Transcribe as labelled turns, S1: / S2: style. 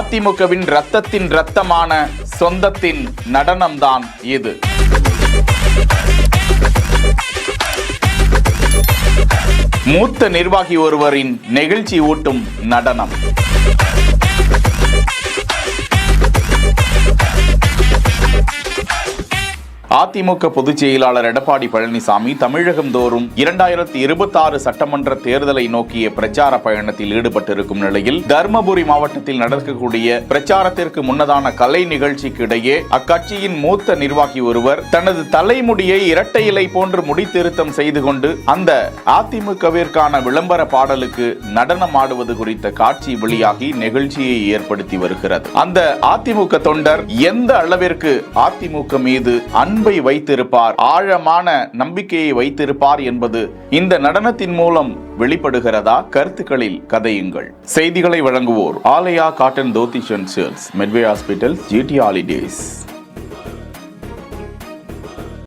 S1: அதிமுகவின் ரத்தத்தின் ரத்தமான சொந்தத்தின் நடனம்தான் இது. மூத்த நிர்வாகி ஒருவரின் நெகிழ்ச்சி ஊட்டும் நடனம். அதிமுக பொதுச் செயலாளர் எடப்பாடி பழனிசாமி தமிழகம் தோறும் 2026 சட்டமன்ற தேர்தலை நோக்கிய பிரச்சார பயணத்தில் ஈடுபட்டிருக்கும் நிலையில் தர்மபுரி மாவட்டத்தில் நடக்கக்கூடிய பிரச்சாரத்திற்கு முன்னதான கலை நிகழ்ச்சிக்கு இடையே அக்கட்சியின் மூத்த நிர்வாகி ஒருவர் தனது தலைமுடியை இரட்டை இலை போன்று முடித்திருத்தம் செய்து கொண்டு அந்த அதிமுகவிற்கான விளம்பர பாடலுக்கு நடனம் ஆடுவது குறித்த காட்சி வெளியாகி நெகிழ்ச்சியை ஏற்படுத்தி வருகிறது. அந்த அதிமுக தொண்டர் எந்த அளவிற்கு அதிமுக மீது அன்பை வைத்திருப்பார், ஆழமான நம்பிக்கையை வைத்திருப்பார் என்பது இந்த நடனத்தின் மூலம் வெளிப்படுகிறதா? கருத்துக்களில் கதையுங்கள். செய்திகளை வழங்குவோர் Alaya cotton dhoti shirts, Medway hospital, GT holidays.